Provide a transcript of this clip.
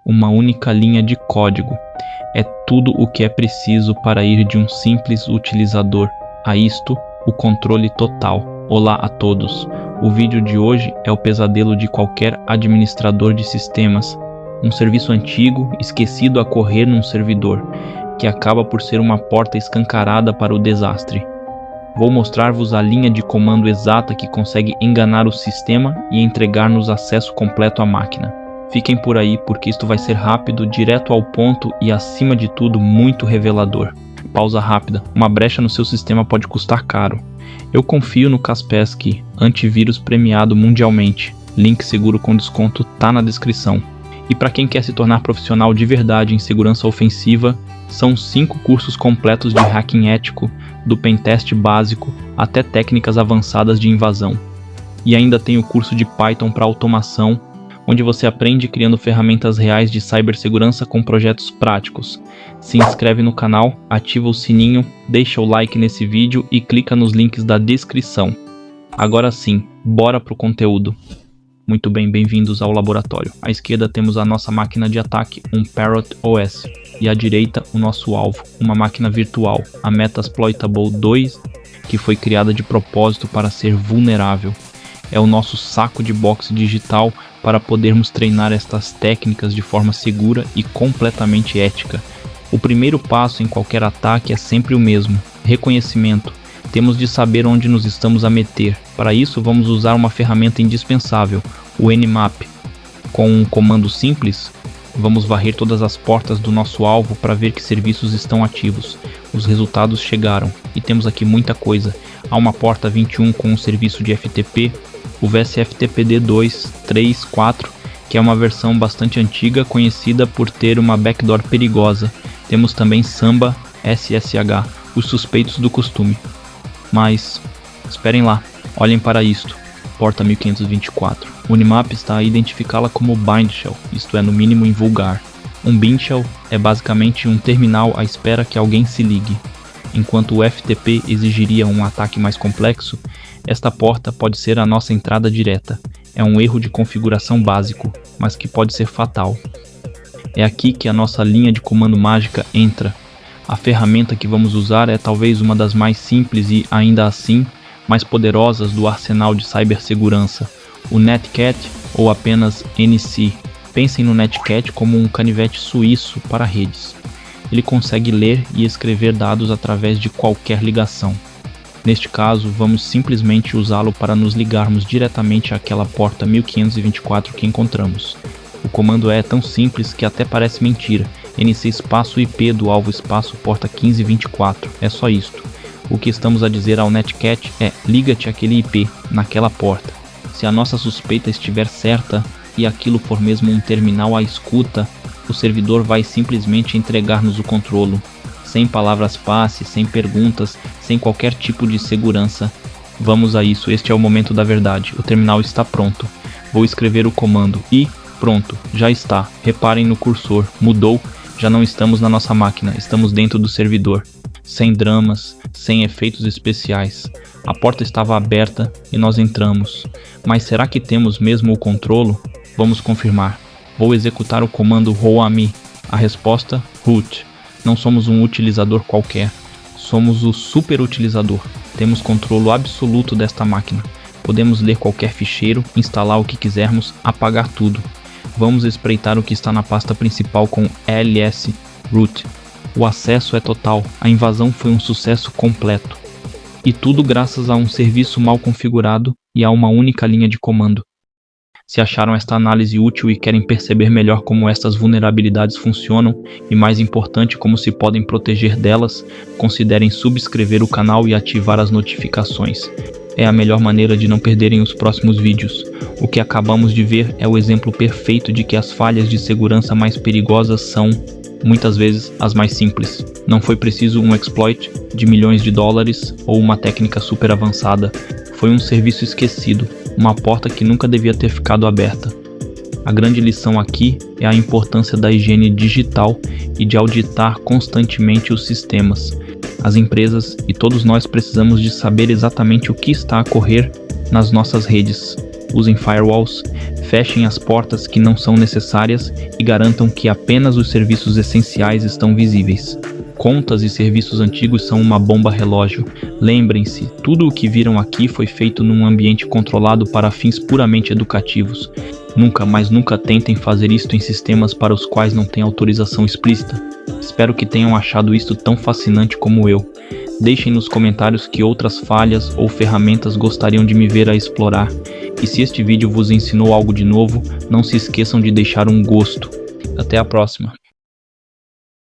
uma única linha de código. É tudo o que é preciso para ir de um simples utilizador a isto, o controle total. Olá a todos. O vídeo de hoje é o pesadelo de qualquer administrador de sistemas. Um serviço antigo, esquecido a correr num servidor, que acaba por ser uma porta escancarada para o desastre. Vou mostrar-vos a linha de comando exata que consegue enganar o sistema e entregar-nos acesso completo à máquina. Fiquem por aí porque isto vai ser rápido, direto ao ponto e, acima de tudo, muito revelador. Pausa rápida. Uma brecha no seu sistema pode custar caro. Eu confio no Kaspersky, antivírus premiado mundialmente. Link seguro com desconto tá na descrição. E para quem quer se tornar profissional de verdade em segurança ofensiva, são 5 cursos completos de hacking ético, do pentest básico até técnicas avançadas de invasão. E ainda tem o curso de Python para automação, onde você aprende criando ferramentas reais de cibersegurança com projetos práticos. Se inscreve no canal, ativa o sininho, deixa o like nesse vídeo e clica nos links da descrição. Agora sim, bora pro conteúdo. Muito bem, bem-vindos ao laboratório. À esquerda temos a nossa máquina de ataque, um Parrot OS. E à direita, o nosso alvo, uma máquina virtual, a Metasploitable 2, que foi criada de propósito para ser vulnerável. É o nosso saco de boxe digital para podermos treinar estas técnicas de forma segura e completamente ética. O primeiro passo em qualquer ataque é sempre o mesmo: reconhecimento. Temos de saber onde nos estamos a meter. Para isso, vamos usar uma ferramenta indispensável, o Nmap. Com um comando simples, vamos varrer todas as portas do nosso alvo para ver que serviços estão ativos. Os resultados chegaram e temos aqui muita coisa. Há uma porta 21 com um serviço de FTP, o VSFTPD 2, 3, 4, que é uma versão bastante antiga, conhecida por ter uma backdoor perigosa. Temos também Samba, SSH, os suspeitos do costume. Mas, esperem lá, olhem para isto, porta 1524. O Nmap está a identificá-la como bind shell, isto é, no mínimo invulgar. Um bind shell é basicamente um terminal à espera que alguém se ligue. Enquanto o FTP exigiria um ataque mais complexo, esta porta pode ser a nossa entrada direta. É um erro de configuração básico, mas que pode ser fatal. É aqui que a nossa linha de comando mágica entra. A ferramenta que vamos usar é talvez uma das mais simples e, ainda assim, mais poderosas do arsenal de cibersegurança, o Netcat ou apenas NC. Pensem no Netcat como um canivete suíço para redes. Ele consegue ler e escrever dados através de qualquer ligação. Neste caso, vamos simplesmente usá-lo para nos ligarmos diretamente àquela porta 1524 que encontramos. O comando é tão simples que até parece mentira. NC espaço IP do alvo espaço porta 1524. É só isto. O que estamos a dizer ao Netcat é: liga-te àquele IP, naquela porta. Se a nossa suspeita estiver certa e aquilo for mesmo um terminal à escuta, o servidor vai simplesmente entregar-nos o controle. Sem palavras passe, sem perguntas, sem qualquer tipo de segurança. Vamos a isso, este é o momento da verdade. O terminal está pronto. Vou escrever o comando e pronto, já está. Reparem no cursor, mudou, já não estamos na nossa máquina, estamos dentro do servidor. Sem dramas, sem efeitos especiais. A porta estava aberta e nós entramos. Mas será que temos mesmo o controle? Vamos confirmar. Vou executar o comando roami. A resposta, root. Não somos um utilizador qualquer. Somos o super utilizador. Temos controle absoluto desta máquina. Podemos ler qualquer ficheiro, instalar o que quisermos, apagar tudo. Vamos espreitar o que está na pasta principal com ls root. O acesso é total. A invasão foi um sucesso completo. E tudo graças a um serviço mal configurado e a uma única linha de comando. Se acharam esta análise útil e querem perceber melhor como estas vulnerabilidades funcionam e, mais importante, como se podem proteger delas, considerem subscrever o canal e ativar as notificações. É a melhor maneira de não perderem os próximos vídeos. O que acabamos de ver é o exemplo perfeito de que as falhas de segurança mais perigosas são, muitas vezes, as mais simples. Não foi preciso um exploit de milhões de dólares ou uma técnica super avançada. Foi um serviço esquecido, uma porta que nunca devia ter ficado aberta. A grande lição aqui é a importância da higiene digital e de auditar constantemente os sistemas. As empresas e todos nós precisamos de saber exatamente o que está a ocorrer nas nossas redes. usem firewalls, fechem as portas que não são necessárias e garantam que apenas os serviços essenciais estão visíveis. Contas e serviços antigos são uma bomba relógio. Lembrem-se, tudo o que viram aqui foi feito num ambiente controlado para fins puramente educativos. Nunca, mas nunca tentem fazer isto em sistemas para os quais não tem autorização explícita. Espero que tenham achado isto tão fascinante como eu. Deixem nos comentários que outras falhas ou ferramentas gostariam de me ver a explorar. E se este vídeo vos ensinou algo de novo, não se esqueçam de deixar um gosto. Até a próxima.